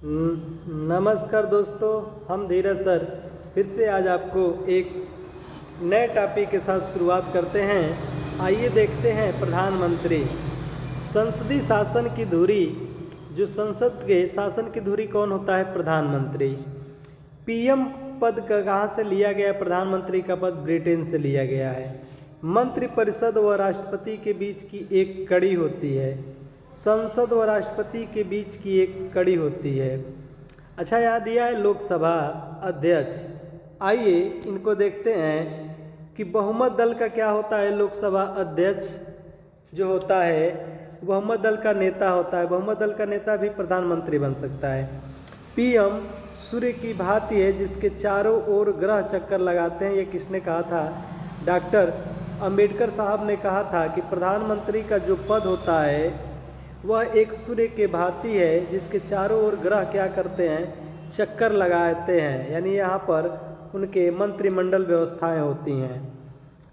नमस्कार दोस्तों, हम धीरज सर फिर से आज आपको एक नए टॉपिक के साथ शुरुआत करते हैं। आइए देखते हैं प्रधानमंत्री संसदीय शासन की धुरी। जो संसद के शासन की धुरी कौन होता है? प्रधानमंत्री। पीएम पद का कहाँ से लिया गया है? प्रधानमंत्री का पद ब्रिटेन से लिया गया है। मंत्रिपरिषद व राष्ट्रपति के बीच की एक कड़ी होती है। संसद व राष्ट्रपति के बीच की एक कड़ी होती है। अच्छा, यहाँ दिया है लोकसभा अध्यक्ष। आइए इनको देखते हैं कि बहुमत दल का क्या होता है। लोकसभा अध्यक्ष जो होता है बहुमत दल का नेता होता है। बहुमत दल का नेता भी प्रधानमंत्री बन सकता है। पीएम सूर्य की भांति है जिसके चारों ओर ग्रह चक्कर लगाते हैं। ये किसने कहा था? डॉक्टर अंबेडकर साहब ने कहा था कि प्रधानमंत्री का जो पद होता है वह एक सूर्य के भांति है जिसके चारों ओर ग्रह क्या करते हैं? चक्कर लगाते हैं। यानी यहाँ पर उनके मंत्रिमंडल व्यवस्थाएं होती हैं।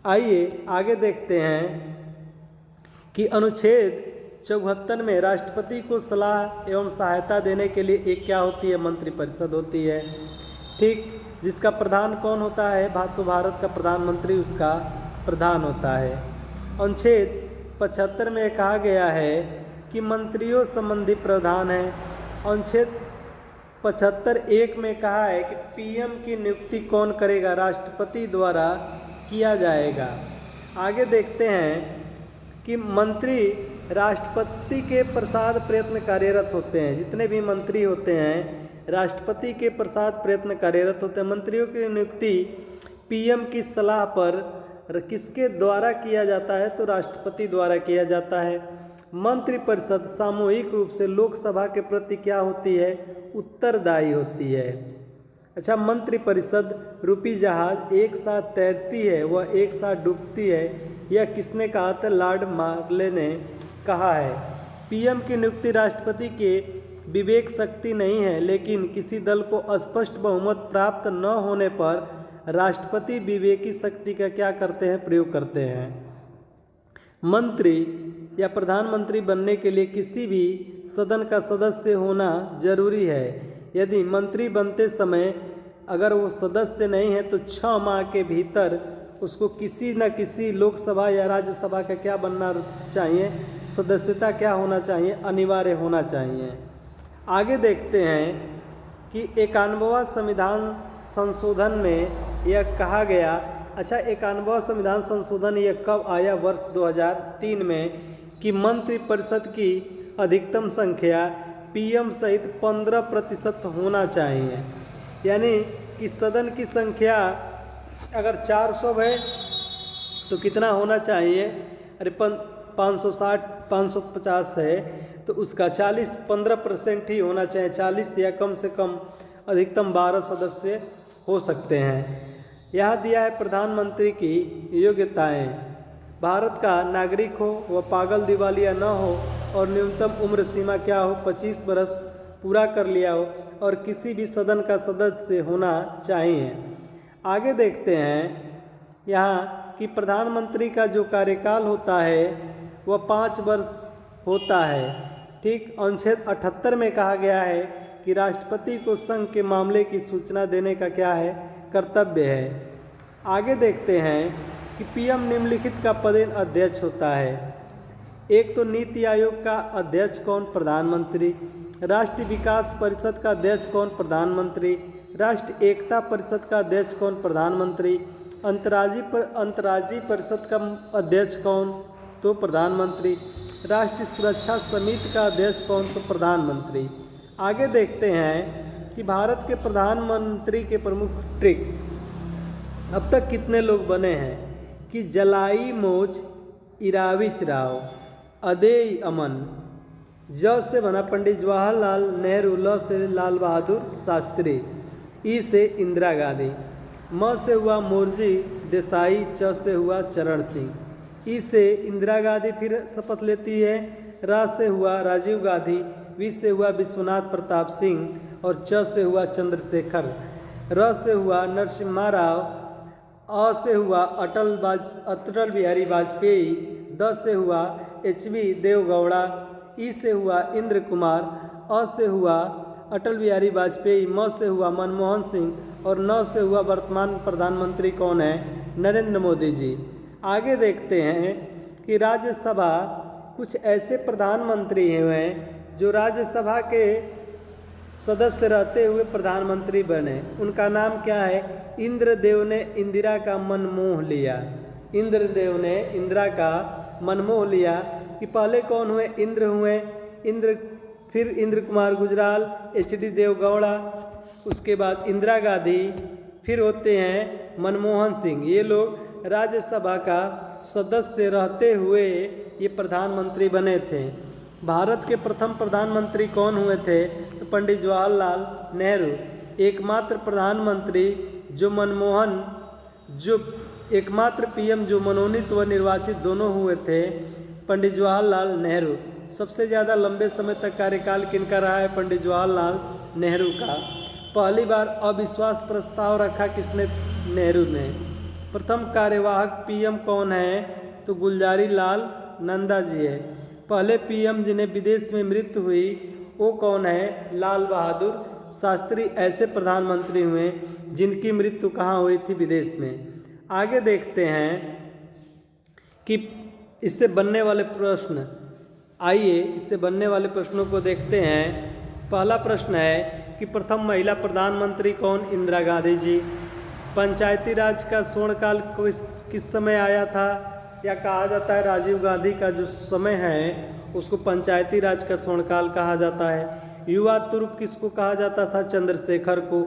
आइए आगे देखते हैं कि अनुच्छेद 74 में राष्ट्रपति को सलाह एवं सहायता देने के लिए एक क्या होती है? मंत्रिपरिषद होती है। ठीक, जिसका प्रधान कौन होता है? तो भारत का प्रधानमंत्री उसका प्रधान होता है। अनुच्छेद 75 में कहा गया है कि मंत्रियों संबंधी प्रावधान है। अनुच्छेद 75(1) में कहा है कि पीएम की नियुक्ति कौन करेगा? राष्ट्रपति द्वारा किया जाएगा। आगे देखते हैं कि मंत्री राष्ट्रपति के प्रसाद प्रयत्न कार्यरत होते हैं। जितने भी मंत्री होते हैं राष्ट्रपति के प्रसाद प्रयत्न कार्यरत होते हैं। मंत्रियों की नियुक्ति पीएम की सलाह पर किसके द्वारा किया जाता है? तो राष्ट्रपति द्वारा किया जाता है। मंत्रिपरिषद सामूहिक रूप से लोकसभा के प्रति क्या होती है? उत्तरदायी होती है। अच्छा, मंत्रिपरिषद रूपी जहाज एक साथ तैरती है वह एक साथ डूबती है। यह किसने कहा था? लॉर्ड मार्ले ने कहा है। पीएम की नियुक्ति राष्ट्रपति के विवेक शक्ति नहीं है, लेकिन किसी दल को स्पष्ट बहुमत प्राप्त न होने पर राष्ट्रपति विवेकी शक्ति का क्या करते हैं? प्रयोग करते हैं। मंत्री या प्रधानमंत्री बनने के लिए किसी भी सदन का सदस्य होना जरूरी है। यदि मंत्री बनते समय अगर वो सदस्य नहीं है तो 6 माह के भीतर उसको किसी न किसी लोकसभा या राज्यसभा का क्या बनना चाहिए? सदस्यता क्या होना चाहिए? अनिवार्य होना चाहिए। आगे देखते हैं कि 91वां संविधान संशोधन में यह कहा गया। अच्छा, 91वां संविधान संशोधन यह कब आया? वर्ष 2003 में, कि मंत्रिपरिषद की अधिकतम संख्या पीएम सहित 15% होना चाहिए। यानी कि सदन की संख्या अगर 400 है तो कितना होना चाहिए? अरे 560 550 है तो उसका 15% ही होना चाहिए। 40 या कम से कम अधिकतम 12 सदस्य हो सकते हैं। यहाँ दिया है प्रधानमंत्री की योग्यताएं। भारत का नागरिक हो, वह पागल दिवालिया न हो और न्यूनतम उम्र सीमा क्या हो? 25 वर्ष पूरा कर लिया हो और किसी भी सदन का सदस्य होना चाहिए। आगे देखते हैं यहाँ कि प्रधानमंत्री का जो कार्यकाल होता है वह 5 वर्ष होता है। ठीक, अनुच्छेद 78 में कहा गया है कि राष्ट्रपति को संघ के मामले की सूचना देने का क्या है? कर्तव्य है। आगे देखते हैं कि पीएम निम्नलिखित का पदेन अध्यक्ष होता है। एक तो नीति आयोग का अध्यक्ष कौन? प्रधानमंत्री। राष्ट्रीय विकास परिषद का अध्यक्ष कौन? प्रधानमंत्री। राष्ट्रीय एकता परिषद का अध्यक्ष कौन? प्रधानमंत्री। अंतर्राज्यीय परिषद का अध्यक्ष कौन? तो प्रधानमंत्री। राष्ट्रीय सुरक्षा समिति का अध्यक्ष कौन? तो प्रधानमंत्री। आगे देखते हैं कि भारत के प्रधानमंत्री के प्रमुख ट्रिक अब तक कितने लोग बने हैं? कि जलाई मोच इराविच राव, अदेय अमन। ज से बना पंडित जवाहरलाल नेहरू, ल से लाल बहादुर शास्त्री, ई से इंदिरा गांधी, म से हुआ मोर्जी देसाई, च से हुआ चरण सिंह, ई से इंदिरा गांधी फिर शपथ लेती है, र से हुआ राजीव गांधी, वी से हुआ विश्वनाथ प्रताप सिंह और च से हुआ चंद्रशेखर, र से हुआ नरसिम्हा राव, अ से हुआ अटल बिहारी वाजपेयी, द से हुआ HB देवगौड़ा, ई से हुआ इंद्र कुमार, अ से हुआ अटल बिहारी वाजपेयी, म से हुआ मनमोहन सिंह और न से हुआ वर्तमान प्रधानमंत्री कौन है? नरेंद्र मोदी जी। आगे देखते हैं कि राज्यसभा कुछ ऐसे प्रधानमंत्री हुए हैं जो राज्यसभा के सदस्य रहते हुए प्रधानमंत्री बने। उनका नाम क्या है? इंद्रदेव ने इंदिरा का मन मोह लिया। इंद्रदेव ने इंदिरा का मन मोह लिया। कि पहले कौन हुए? इंद्र हुए। फिर इंद्र कुमार गुजराल, HD देवगौड़ा, उसके बाद इंदिरा गांधी, फिर होते हैं मनमोहन सिंह। ये लोग राज्यसभा का सदस्य रहते हुए ये प्रधानमंत्री बने थे। भारत के प्रथम प्रधानमंत्री कौन हुए थे? तो पंडित जवाहरलाल नेहरू। एकमात्र प्रधानमंत्री जो एकमात्र PM जो मनोनीत व निर्वाचित दोनों हुए थे, पंडित जवाहरलाल नेहरू। सबसे ज़्यादा लंबे समय तक कार्यकाल किनका रहा है? पंडित जवाहरलाल नेहरू का। पहली बार अविश्वास प्रस्ताव रखा किसने? नेहरू ने। प्रथम कार्यवाहक PM कौन है? तो गुलजारी लाल नंदा जी है। पहले PM जिन्हें विदेश में मृत्यु हुई वो कौन है? लाल बहादुर शास्त्री। ऐसे प्रधानमंत्री हुए जिनकी मृत्यु कहाँ हुई थी? विदेश में। आगे देखते हैं कि इससे बनने वाले प्रश्न, आइए इससे बनने वाले प्रश्नों को देखते हैं। पहला प्रश्न है कि प्रथम महिला प्रधानमंत्री कौन? इंदिरा गांधी जी। पंचायती राज का स्वर्णकाल किस समय आया था? या कहा जाता है राजीव गांधी का जो समय है उसको पंचायती राज का स्वर्णकाल कहा जाता है। युवा तुर्क किसको कहा जाता था? चंद्रशेखर को।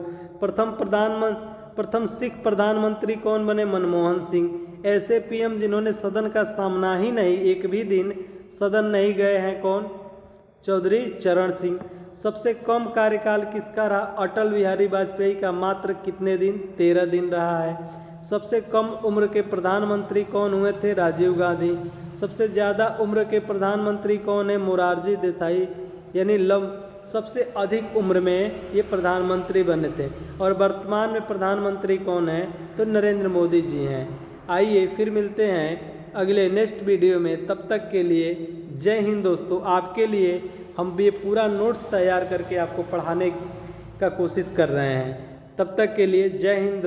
प्रथम सिख प्रधानमंत्री कौन बने? मनमोहन सिंह। ऐसे PM जिन्होंने सदन का सामना ही नहीं, एक भी दिन सदन नहीं गए हैं कौन? चौधरी चरण सिंह। सबसे कम कार्यकाल किसका रहा? अटल बिहारी वाजपेयी का। मात्र कितने दिन? 13 दिन रहा है। सबसे कम उम्र के प्रधानमंत्री कौन हुए थे? राजीव गांधी। सबसे ज़्यादा उम्र के प्रधानमंत्री कौन है? मोरारजी देसाई। यानी सबसे अधिक उम्र में ये प्रधानमंत्री बने थे। और वर्तमान में प्रधानमंत्री कौन है? तो नरेंद्र मोदी जी हैं। आइए फिर मिलते हैं अगले नेक्स्ट वीडियो में। तब तक के लिए जय हिंद दोस्तों। आपके लिए हम ये पूरा नोट्स तैयार करके आपको पढ़ाने का कोशिश कर रहे हैं। तब तक के लिए जय हिंद।